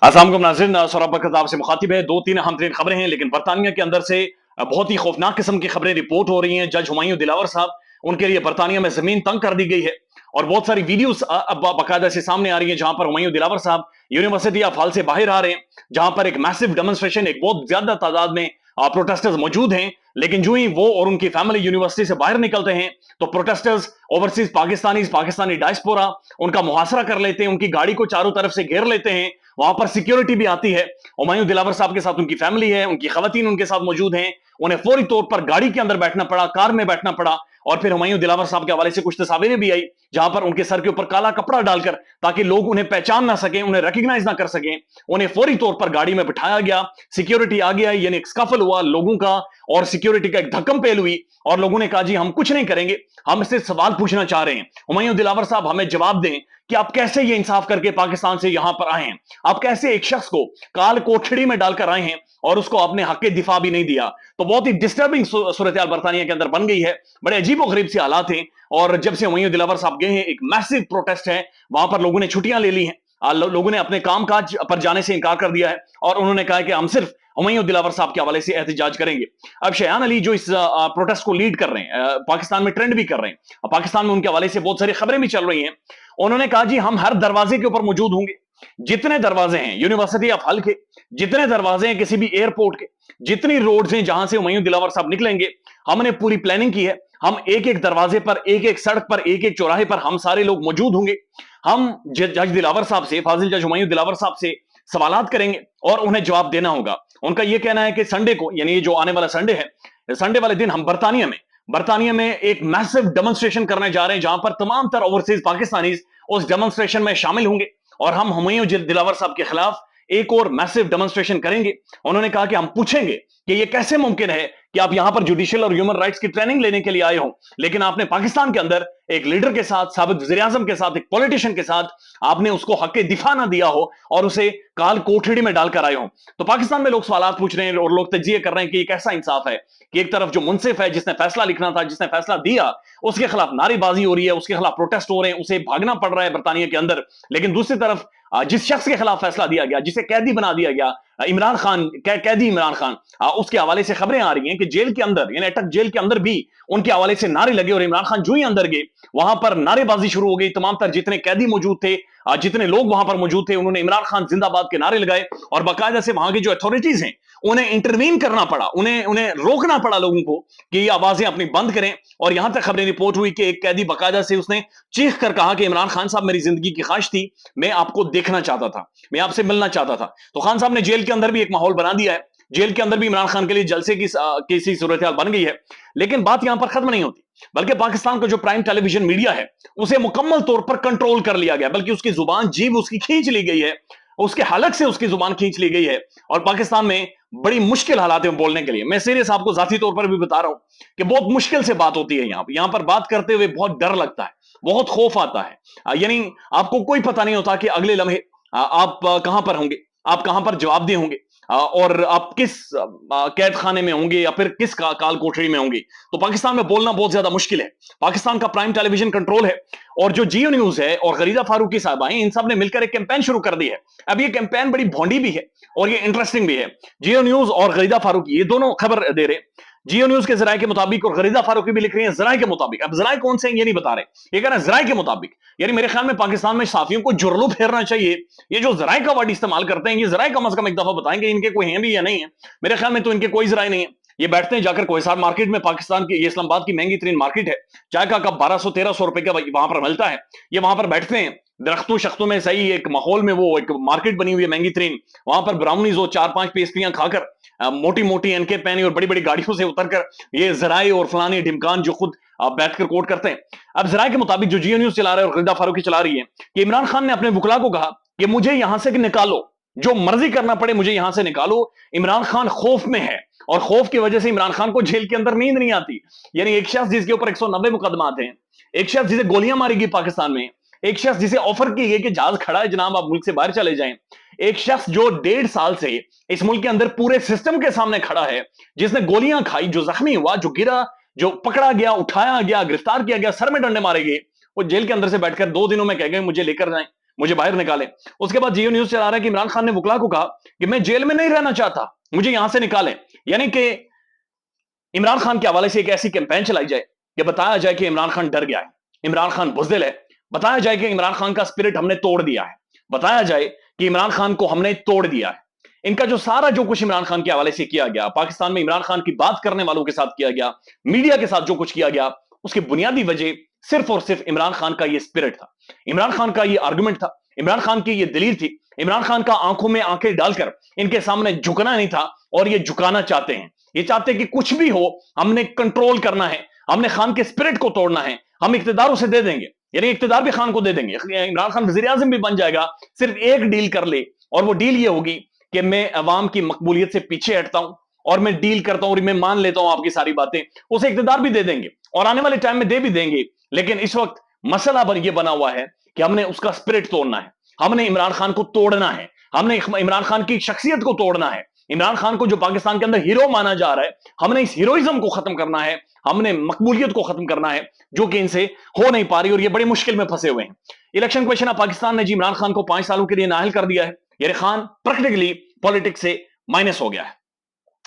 अस्सलाम नाज़रीन, सौरभ बरकत आपसे मुखातिब है। दो तीन अहम तरीन खबरें हैं, लेकिन बरतानिया के अंदर से बहुत ही खौफनाक किस्म की खबरें रिपोर्ट हो रही हैं। जज हुमायूं दिलावर साहब, उनके लिए बरतानिया में जमीन तंग कर दी गई है और बहुत सारी वीडियोस अब बाकायदा से सामने आ रही हैं, जहां पर हुमायूं दिलावर साहब यूनिवर्सिटी ऑफ हॉल से बाहर आ रहे हैं, जहां पर एक मैसिव डेमोन्स्ट्रेशन, एक बहुत ज्यादा तादाद में प्रोटेस्टर्स मौजूद हैं। लेकिन जो ही वो और उनकी फैमिली यूनिवर्सिटी से बाहर निकलते हैं, तो प्रोटेस्टर्स, ओवरसीज पाकिस्तानी डायस्पोरा उनका मुहासरा कर लेते हैं, उनकी गाड़ी को चारों तरफ से घेर लेते हैं। वहां पर सिक्योरिटी भी आती है। हुमायूं दिलावर साहब के साथ उनकी फैमिली है, उनकी खवातीन उनके साथ मौजूद हैं। उन्हें फौरी तौर पर गाड़ी के अंदर बैठना पड़ा, कार में बैठना पड़ा। और फिर हुमायूं दिलावर साहब के हवाले से कुछ तस्वीरें भी आई, जहां पर उनके सर के ऊपर काला कपड़ा डालकर, ताकि लोग उन्हें पहचान ना सकें, उन्हें रिकॉग्नाइज ना कर सकें, उन्हें फौरी तौर पर गाड़ी में बिठाया गया। सिक्योरिटी आ गया, यानी एक स्कफल हुआ लोगों का और सिक्योरिटी का एक धक्कम पेल हुई, और लोगों ने कहा जी हम कुछ नहीं करेंगे, हम इससे सवाल पूछना चाह रहे हैं। हुमायूं दिलावर साहब हमें जवाब दें कि आप कैसे ये इंसाफ करके पाकिस्तान से यहां पर आए हैं, आप कैसे एक शख्स को काल कोठड़ी में डालकर आए हैं और उसको आपने हक दिफा भी नहीं दिया। तो बहुत ही डिस्टर्बिंग सूरत बरतानिया के अंदर बन गई है। बड़े अजीब गरीब से हालात हैं, और जब से हुमायूं दिलावर साहब गए हैं, एक मैसिव प्रोटेस्ट है। वहां पर लोगों ने छुट्टियां ले ली हैं, लोगों ने अपने काम काज पर जाने से इनकार कर दिया है, और उन्होंने कहा कि हम सिर्फ हुमायूं दिलावर साहब के हवाले से एहतजाज करेंगे। अब शयान अली जो इस प्रोटेस्ट को लीड कर रहे हैं, पाकिस्तान में ट्रेंड भी कर रहे हैं, पाकिस्तान में उनके हवाले से बहुत सारी खबरें भी चल रही हैं। उन्होंने कहा जी हम हर दरवाजे के ऊपर मौजूद होंगे, जितने दरवाजे हैं यूनिवर्सिटी ऑफ हल के, जितने दरवाजे हैं किसी भी एयरपोर्ट के, जितनी रोड्स हैं जहां से हुमायूं दिलावर साहब निकलेंगे, हमने पूरी प्लानिंग की है। हम एक एक दरवाजे पर, एक एक सड़क पर, एक एक चौराहे पर हम सारे लोग मौजूद होंगे। हम जज दिलावर साहब से, फाजिल जज हुमायूं दिलावर साहब से सवालात करेंगे और उन्हें जवाब देना होगा। उनका यह कहना है कि संडे को, यानी ये जो आने वाला संडे है, संडे वाले दिन हम बरतानिया में एक मैसिव डेमोन्स्ट्रेशन करने जा रहे हैं, जहां पर तमाम तर ओवरसीज पाकिस्तानी उस डेमोन्स्ट्रेशन में शामिल होंगे, और हम हुमायूं दिलावर साहब के खिलाफ एक और मैसिव डेमोन्स्ट्रेशन करेंगे। उन्होंने कहा कि हम पूछेंगे कि यह कैसे मुमकिन है कि आप यहां पर जुडिशियल और ह्यूमन राइट्स की ट्रेनिंग लेने के लिए आए हो, लेकिन आपने पाकिस्तान के अंदर एक लीडर के साथ, साबिक वज़ीर-ए-आज़म के साथ, एक पॉलिटिशियन के साथ आपने उसको हक दिफा ना दिया हो और उसे काल कोठड़ी में डालकर आए हो। तो पाकिस्तान में लोग सवाल पूछ रहे हैं और लोग तजिए कर रहे हैं कि ये कैसा इंसाफ है कि एक तरफ जो मुंसिफ है, जिसने फैसला लिखना था, जिसने फैसला दिया, उसके खिलाफ नारेबाजी हो रही है, उसके खिलाफ प्रोटेस्ट हो रहे हैं, उसे भागना पड़ रहा है बरतानिया के अंदर। लेकिन दूसरी तरफ जिस शख्स के खिलाफ फैसला दिया गया, जिसे कैदी बना दिया गया, इमरान खान, कैदी इमरान खान, उसके हवाले से खबरें आ रही हैं कि जेल के अंदर, यानी अटक जेल के अंदर भी उनके हवाले से नारे लगे, और इमरान खान जो ही अंदर गए, वहां पर नारेबाजी शुरू हो गई। तमाम तर जितने कैदी मौजूद थे, जितने लोग वहां पर मौजूद थे, उन्होंने इमरान खान जिंदाबाद के नारे लगाए, और बाकायदा से वहां की जो अथॉरिटीज हैं उन्हें इंटरवीन करना पड़ा, उन्हें रोकना पड़ा लोगों को कि ये आवाजें अपनी बंद करें। और यहां तक खबरें रिपोर्ट हुई कि एक कैदी बाकायदा से उसने चीख कर कहा कि इमरान खान साहब, मेरी जिंदगी की ख्वाहिश थी, मैं आपको देखना चाहता था, मैं आपसे मिलना चाहता था। तो खान साहब ने जेल के अंदर भी एक माहौल बना दिया है, जेल के अंदर भी इमरान खान के लिए जलसे की सी सूरत हाल बन गई है। लेकिन बात यहां पर खत्म नहीं होती, बल्कि पाकिस्तान का जो प्राइम टेलीविजन मीडिया है उसे मुकम्मल तौर पर कंट्रोल कर लिया गया, बल्कि उसकी जुबान, जीभ उसकी खींच ली गई है, उसके हलक से उसकी जुबान खींच ली गई है, और पाकिस्तान में बड़ी मुश्किल हालात है बोलने के लिए। मैं सीरियस आपको जाती तौर पर भी बता रहा हूं कि बहुत मुश्किल से बात होती है यहां पर बात करते हुए बहुत डर लगता है, बहुत खौफ आता है। यानी आपको कोई पता नहीं होता कि अगले लम्हे आप कहां पर होंगे, आप कहां पर जवाबदेह होंगे, और आप किस कैद खाने में होंगे, या फिर किस काल कोठरी में होंगे। तो पाकिस्तान में बोलना बहुत ज्यादा मुश्किल है। पाकिस्तान का प्राइम टेलीविजन कंट्रोल है, और जो जियो न्यूज है और गरीदा फारूकी साहब हैं, इन सब ने मिलकर एक कैंपेन शुरू कर दी है। अब ये कैंपेन बड़ी भोंडी भी है और ये इंटरेस्टिंग भी है। जियो न्यूज और गरीदा फारूकी ये दोनों खबर दे रहे हैं। जियो न्यूज के जराये के मुताबिक, और गरीदा फारूकी भी लिख रही है जराये के मुताबिक। अब जराये कौन से हैं ये नहीं बता रहे, ये कह रहे हैं जराये के मुताबिक। यानी मेरे ख्याल में पाकिस्तान में साफियों को जुर्लू फेरना चाहिए। ये जो जराये का वर्ड इस्तेमाल करते हैं, ये जराये कम से कम एक दफा बताएंगे इनके कोई हैं भी या नहीं है। मेरे ख्याल में तो इनके कोई जराये नहीं है। ये बैठते हैं जाकर कोहिसार मार्केट में, पाकिस्तान की, ये इस्लामाबाद की महंगी तरीन मार्केट है, चाय का कप 1200-1300 रुपए का वहां पर मिलता है। ये वहां पर बैठते हैं दरख्तों शख्तों में, सही एक माहौल में, वो एक मार्केट बनी हुई है महंगी तरीन, वहां पर ब्राउनीज हो, 4-5 पेस्ट्रियां खाकर, मोटी मोटी एनके पहनी और बड़ी बड़ी गाड़ियों से उतरकर ये जराये और फलाने ढिमकान जो खुद बैठकर कोट करते हैं। अब जराये के मुताबिक जो जियो न्यूज चला रहा है और गरीदा फारूकी चला रही है कि इमरान खान ने अपने वकला को कहा कि मुझे यहां से निकालो, जो मर्जी करना पड़े मुझे यहां से निकालो। इमरान खान खौफ में है, और खौफ की वजह से इमरान खान को जेल के अंदर नींद नहीं आती। यानी एक शख्स जिसके ऊपर 190 मुकदमात हैं, एक शख्स जिसे गोलियां मारी गई पाकिस्तान में, एक शख्स जिसे ऑफर की गई कि जहाज खड़ा है जनाब, आप मुल्क से बाहर चले जाएं, एक शख्स जो 1.5 साल से इस मुल्क के अंदर पूरे सिस्टम के सामने खड़ा है, जिसने गोलियां खाई, जो जख्मी हुआ, जो गिरा, जो पकड़ा गया, उठाया गया, गिरफ्तार किया गया, सर में डंडे मारे गए, वो जेल के अंदर से बैठकर 2 दिनों में कह गए मुझे लेकर जाएं, मुझे बाहर निकाले। उसके बाद जियो न्यूज चला रहा है कि इमरान खान ने वकला को कहा कि मैं जेल में नहीं रहना चाहता, मुझे यहां से निकालें। यानी कि इमरान खान के हवाले से एक ऐसी कैंपेन चलाई जाए कि बताया जाए कि इमरान खान डर गया है, इमरान खान बुज़दिल है, बताया जाए कि इमरान खान का स्पिरिट हमने तोड़ दिया है, बताया जाए कि इमरान खान को हमने तोड़ दिया है। इनका जो सारा जो कुछ इमरान खान के हवाले से किया गया, पाकिस्तान में इमरान खान की बात करने वालों के साथ किया गया, मीडिया के साथ जो कुछ किया गया, उसकी बुनियादी वजह सिर्फ और सिर्फ इमरान खान का ये स्पिरिट था, इमरान खान का ये आर्गुमेंट था, इमरान खान की ये दलील थी, इमरान खान का आंखों में आंखें डालकर इनके सामने झुकना नहीं था, और ये झुकाना चाहते हैं। ये चाहते हैं कि कुछ भी हो, हमने कंट्रोल करना है, हमने खान के स्पिरिट को तोड़ना है, हम इक्तदार उसे दे देंगे, यानी इक्तदार भी खान को दे देंगे, इमरान खान वजीर आजम भी बन जाएगा, सिर्फ एक डील कर ले, और वो डील ये होगी कि मैं अवाम की मकबूलियत से पीछे हटता हूं और मैं डील करता हूं और मैं मान लेता हूं आपकी सारी बातें, उसे इक्तदार भी दे देंगे और आने वाले टाइम में दे भी देंगे। लेकिन इस वक्त मसला ये बना हुआ है कि हमने उसका स्पिरिट तोड़ना है, हमने इमरान खान को तोड़ना है, हमने इमरान खान की शख्सियत को तोड़ना है, इमरान खान को जो पाकिस्तान के अंदर हीरो माना जा रहा है, हमने इस हीरोइज्म को खत्म करना है, हमने मकबूलियत को खत्म करना है, जो कि इनसे हो नहीं पा रही और ये बड़ी मुश्किल में फंसे हुए हैं। इलेक्शन क्वेश्चन ऑफ पाकिस्तान ने जी इमरान खान को 5 सालों के लिए नाअहल कर दिया है, यानी खान प्रैक्टिकली पॉलिटिक्स से माइनस हो गया है,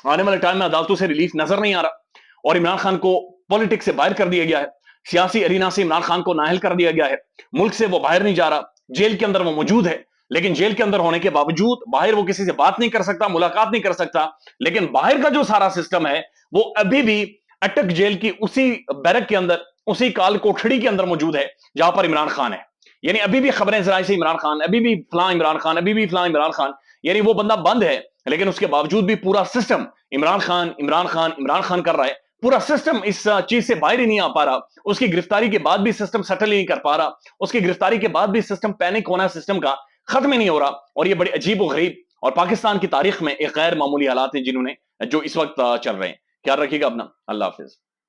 आने वाले टाइम में अदालतों से रिलीफ नजर नहीं आ रहा और इमरान खान को पॉलिटिक्स से बाहर कर दिया गया है, सियासी अरीना से इमरान खान को नाअहल कर दिया गया है, मुल्क से वो बाहर नहीं जा रहा, जेल के अंदर वो मौजूद है, लेकिन जेल के अंदर होने के बावजूद बाहर वो किसी से बात नहीं कर सकता, मुलाकात नहीं कर सकता, लेकिन बाहर का जो सारा सिस्टम है वो अभी भी अटक जेल की उसी बैरक के अंदर, उसी काल कोठड़ी के अंदर मौजूद है जहां पर इमरान खान है। यानी अभी भी खबरें जराए से इमरान खान, अभी भी फलां इमरान खान, अभी भी फलां इमरान खान, यानी वो बंदा बंद है, लेकिन उसके बावजूद भी पूरा सिस्टम इमरान खान इमरान खान इमरान खान कर रहा है, पूरा सिस्टम इस चीज से बाहर ही नहीं आ पा रहा, उसकी गिरफ्तारी के बाद भी सिस्टम सेटल ही नहीं कर पा रहा, उसकी गिरफ्तारी के बाद भी सिस्टम पैनिक होना सिस्टम का खत्म ही नहीं हो रहा, और ये बड़ी अजीब और गरीब और पाकिस्तान की तारीख में एक गैर मामूली हालात हैं जिन्होंने जो इस वक्त चल रहे हैं। ख्याल रखिएगा अपना, अल्लाह हाफिज।